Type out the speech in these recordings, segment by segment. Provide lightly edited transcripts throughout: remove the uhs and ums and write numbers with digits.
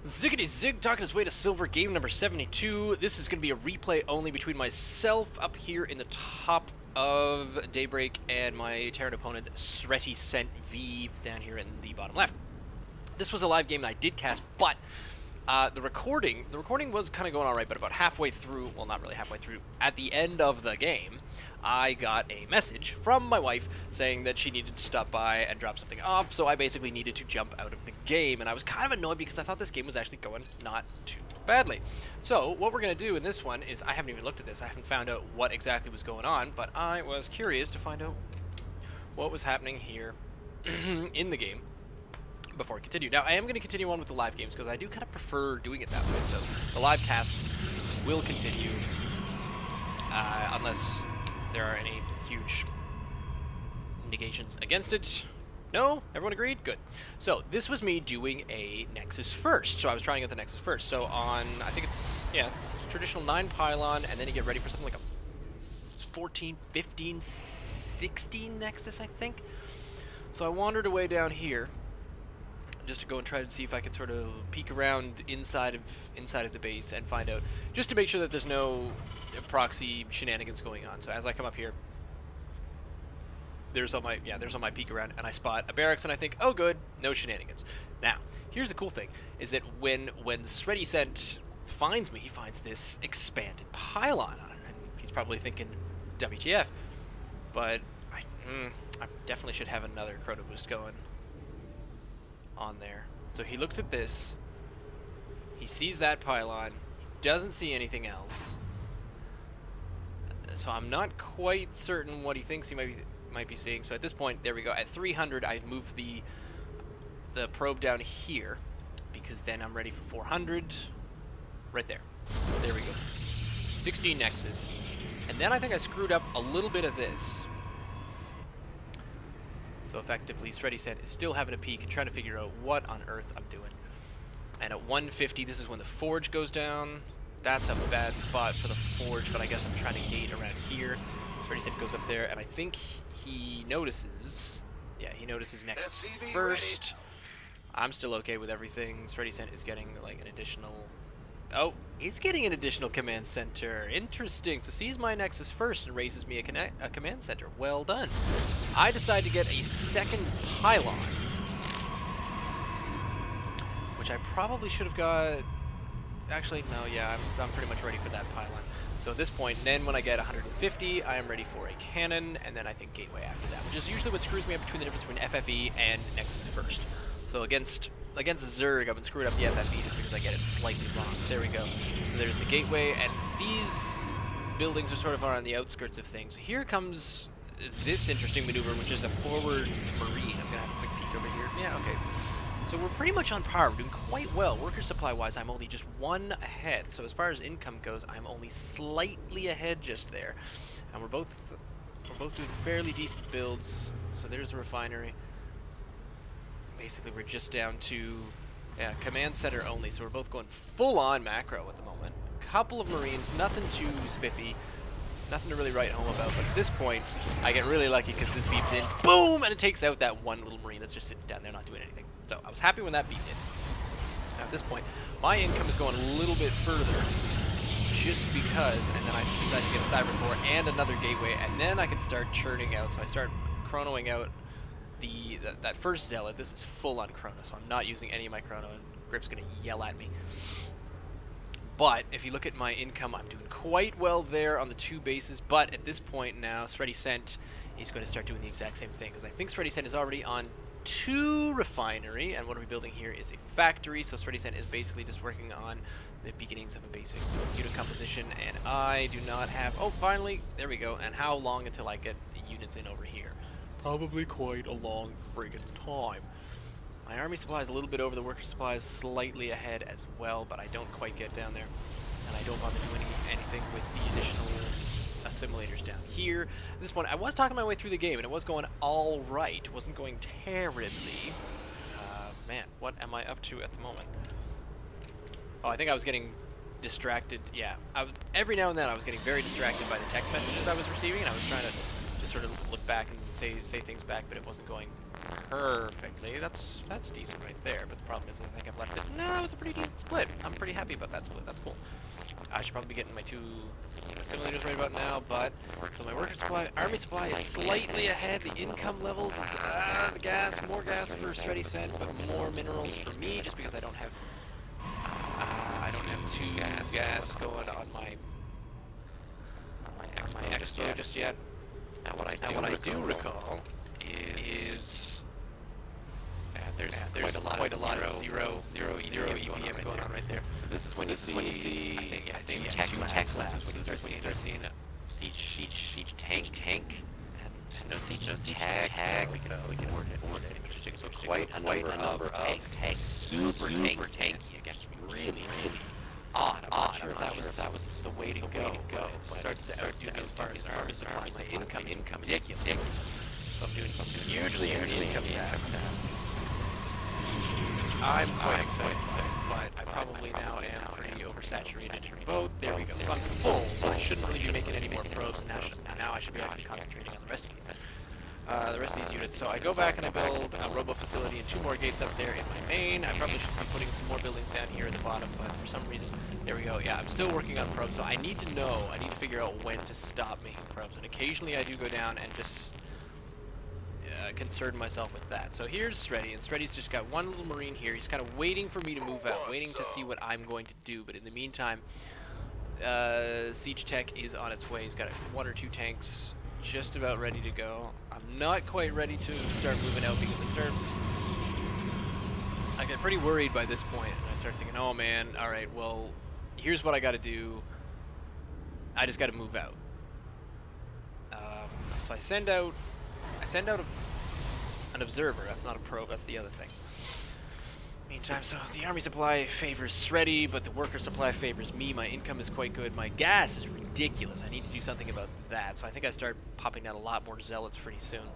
Ziggity Zig talking his way to silver, game number 72. This is going to be a replay only between myself up here in the top of Daybreak and my Terran opponent, SretiCentV, down here in the bottom left. This was a live game that I did cast, but the recording was kind of going all right, but about halfway through, well, not really halfway through, at the end of the game, I got a message from my wife saying that she needed to stop by and drop something off, so I basically needed to jump out of the game, and I was kind of annoyed because I thought this game was actually going not too badly. So what we're going to do in this one is, I haven't even looked at this, I haven't found out what exactly was going on, but I was curious to find out what was happening here in the game before we continue. Now, I am going to continue on with the live games because I do kind of prefer doing it that way, so the live casts will continue unless there are any huge negations against it. No? Everyone agreed? Good. So, this was me doing a Nexus first. So, I was trying out the Nexus first. So, on, I think it's traditional 9 pylon, and then you get ready for something like a 14, 15, 16 Nexus, I think. So, I wandered away down here just to go and try to see if I could sort of peek around inside of the base and find out, just to make sure that there's no proxy shenanigans going on. So as I come up here, there's on my peek around, and I spot a barracks, and I think, oh good, no shenanigans. Now, here's the cool thing, is that when SretiCent finds me, he finds this expanded pylon on it, and he's probably thinking, WTF, but I definitely should have another chrono boost going on there. So he looks at this, he sees that pylon, he doesn't see anything else. So I'm not quite certain what he thinks he might be seeing. So at this point, there we go. At 300, I move the probe down here because then I'm ready for 400. Right there. There we go. 16 nexus. And then I think I screwed up a little bit of this. So effectively, SretiCent is still having a peek and trying to figure out what on earth I'm doing. And at 150, this is when the forge goes down. That's a bad spot for the forge, but I guess I'm trying to gate around here. SretiCent goes up there, and I think he notices. Yeah, he notices Nexus first. I'm still okay with everything. SretiCent is getting like an additional. Oh, he's getting an additional command center. Interesting. So sees my Nexus first and raises me a command center. Well done. I decide to get a second pylon, which I probably should have got. Actually, no, yeah, I'm pretty much ready for that pylon. So at this point, then when I get 150, I am ready for a cannon, and then I think gateway after that, which is usually what screws me up between the difference between FFE and Nexus first. So against Zerg, I've been screwing up the FFE just because I get it slightly wrong. There we go. So there's the gateway, and these buildings are sort of on the outskirts of things. Here comes this interesting maneuver, which is a forward marine. I'm gonna have a quick peek over here. Yeah, okay. So we're pretty much on par. We're doing quite well. Worker supply-wise, I'm only just one ahead. So as far as income goes, I'm only slightly ahead just there. And we're both doing fairly decent builds. So there's the refinery. Basically, we're just down to command center only. So we're both going full-on macro at the moment. Couple of marines, nothing too spiffy. Nothing to really write home about, but at this point, I get really lucky because this beeps in, boom, and it takes out that one little marine that's just sitting down there not doing anything. So I was happy when that beeped in. Now at this point, my income is going a little bit further, just because, and then I decide to get a cyber core and another gateway, and then I can start churning out. So I start chronoing out that first zealot. This is full on chrono, so I'm not using any of my chrono, and Griff's gonna yell at me. But if you look at my income, I'm doing quite well there on the 2 bases. But at this point now, SretiCent is going to start doing the exact same thing, because I think SretiCent is already on 2 refinery, and what we're building here is a factory. So SretiCent is basically just working on the beginnings of a basic unit composition, and I do not have. Oh, finally, there we go. And how long until I get units in over here? Probably quite a long friggin' time. My army supply is a little bit over, the worker supply is slightly ahead as well, but I don't quite get down there. And I don't bother doing anything with the additional assimilators down here. At this point, I was talking my way through the game, and it was going all right. It wasn't going terribly. Man, what am I up to at the moment? Oh, I think I was getting distracted. Yeah, every now and then I was getting very distracted by the text messages I was receiving, and I was trying to just sort of look back and say things back, but it wasn't going perfectly. That's decent right there, but the problem is I think I've left it. No, that was a pretty decent split. I'm pretty happy about that split. That's cool. I should probably be getting my 2 simulators right about now, but so my worker supply, army supply is slightly ahead. The income levels is the gas, more gas for SretiCent, but more minerals for me, just because I don't have 2 gas going on my expo just yet. Now what I do recall is there's quite a lot of zero EPM going on right there. So this is when you see I think tech labs is when you start seeing siege tank and no tag. We can work it. So quite a number of tanks, super tanky against me. Really odd. I'm not sure if that was the way to go. It starts to outdo me as far as army supply. My income ridiculous. So I'm doing something hugely income tab. I'm quite excited, but I probably now am pretty oversaturated in both. There we go. So I'm full, so I shouldn't really be making any more probes. Now I should be actually concentrating on the rest of these. The rest of these units. So I go back and I build a robo facility and 2 more gates up there in my main. I probably should be putting some more buildings down here at the bottom, but for some reason, there we go. Yeah, I'm still working on probes, so I need to figure out when to stop making probes. And occasionally I do go down and just concern myself with that. So here's Sreti, and Sreti's just got one little marine here. He's kind of waiting for me to move out, waiting to see what I'm going to do. But in the meantime, Siege Tech is on its way. He's got 1 or 2 tanks just about ready to go. I'm not quite ready to start moving out because I get pretty worried by this point, and I start thinking, oh man, all right, well, here's what I got to do. I just got to move out. So I send out an observer. That's not a probe. That's the other thing. Meantime, so the army supply favors Sreti, but the worker supply favors me. My income is quite good. My gas is ridiculous. I need to do something about that. So I think I start popping down a lot more zealots pretty soon,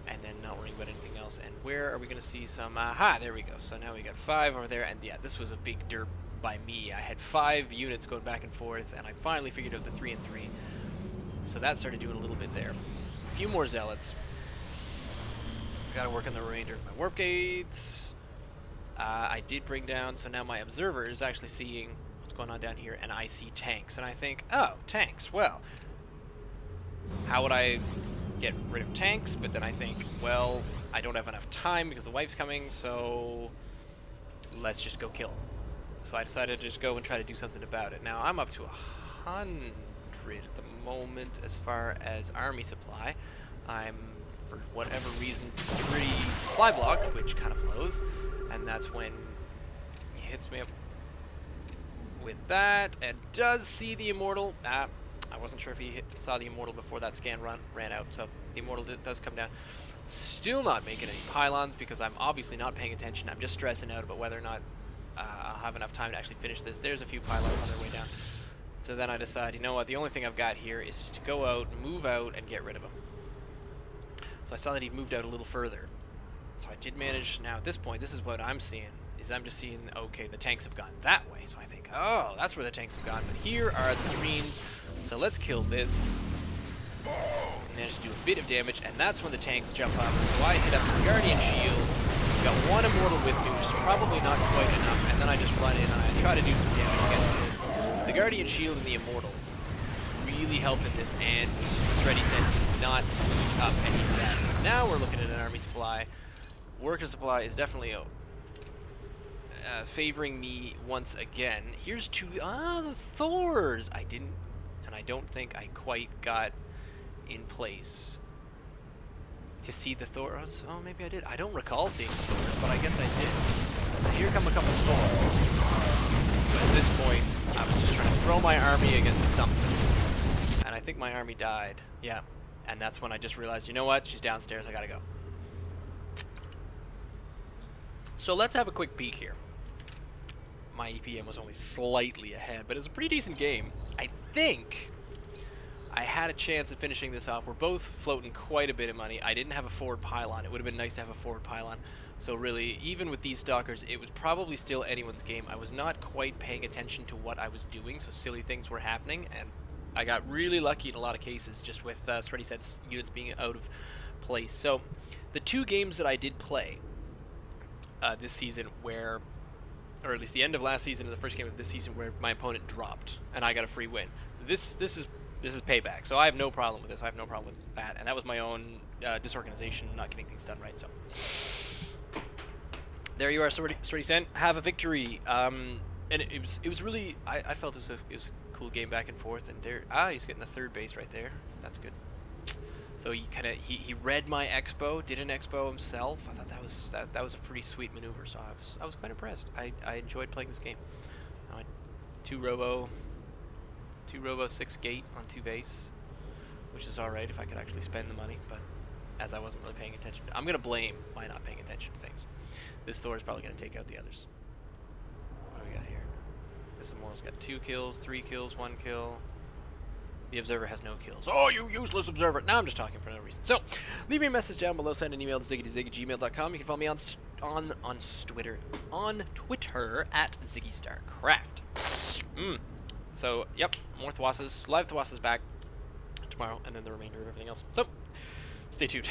and then not worrying about anything else. And where are we going to see some? Aha, there we go. So now we got 5 over there, and yeah, this was a big derp by me. I had 5 units going back and forth, and I finally figured out the 3 and 3. So that started doing a little bit there. A few more zealots. Got to work on the remainder of my warp gates. I did bring down, so now my observer is actually seeing what's going on down here, and I see tanks, and I think, oh, tanks, well, how would I get rid of tanks? But then I think, well, I don't have enough time because the wife's coming, so let's just go kill them. So I decided to just go and try to do something about it. Now, I'm up to 100 at the moment as far as army supply. I'm, for whatever reason, 3 supply blocked, which kind of blows. And that's when he hits me up with that, and does see the Immortal. I wasn't sure if he saw the Immortal before that scan ran out, so the Immortal does come down. Still not making any pylons because I'm obviously not paying attention. I'm just stressing out about whether or not I'll have enough time to actually finish this. There's a few pylons on their way down. So then I decide, you know what, the only thing I've got here is just to go out, move out, and get rid of him. So I saw that he'd moved out a little further. So I did manage. Now at this point, this is what I'm seeing, is I'm just seeing, okay, the tanks have gone that way. So I think, oh, that's where the tanks have gone. But here are the Marines. So let's kill this. Managed to do a bit of damage, and that's when the tanks jump up. So I hit up the Guardian Shield. Got 1 Immortal with me, which is probably not quite enough. And then I just run in and I try to do some damage against this. The Guardian Shield and the Immortal really helped in this, and SretiCent did not siege up any faster. Now we're looking at an army supply. Worker supply is definitely favoring me once again. Here's 2. The Thors! I don't think I quite got in place to see the Thors. Oh, maybe I did. I don't recall seeing the Thors, but I guess I did. So here come a couple of Thors. But at this point, I was just trying to throw my army against something. And I think my army died. Yeah. And that's when I just realized, you know what? She's downstairs. I gotta go. So let's have a quick peek here. My EPM was only slightly ahead, but it's a pretty decent game. I think I had a chance of finishing this off. We're both floating quite a bit of money. I didn't have a forward pylon. It would have been nice to have a forward pylon. So really, even with these stalkers, it was probably still anyone's game. I was not quite paying attention to what I was doing, so silly things were happening, and I got really lucky in a lot of cases just with SretiCent's units being out of place. So the 2 games that I did play this season where or at least the end of last season and the first game of this season, where my opponent dropped and I got a free win. This is payback. So I have no problem with this. I have no problem with that. And that was my own disorganization, not getting things done right. So there you are, SretiCent. Have a victory. And it was really, I felt it was a cool game back and forth. And there, he's getting the third base right there. That's good. So he read my expo, did an expo himself. I thought that was a pretty sweet maneuver. So I was quite impressed. I enjoyed playing this game. 2 robo, 6 gate on 2 base, which is all right if I could actually spend the money. But as I wasn't really paying attention, I'm gonna blame my not paying attention to things. This Thor is probably gonna take out the others. What do we got here? This Immortal's got 2 kills, 3 kills, 1 kill. The Observer has no kills. Oh, you useless Observer! Now I'm just talking for no reason. So, leave me a message down below. Send an email to ziggy@gmail.com. You can follow me on Twitter at ZiggyStarCraft. So, yep, more THWOSes. Live THWOSes back tomorrow, and then the remainder of everything else. So, stay tuned.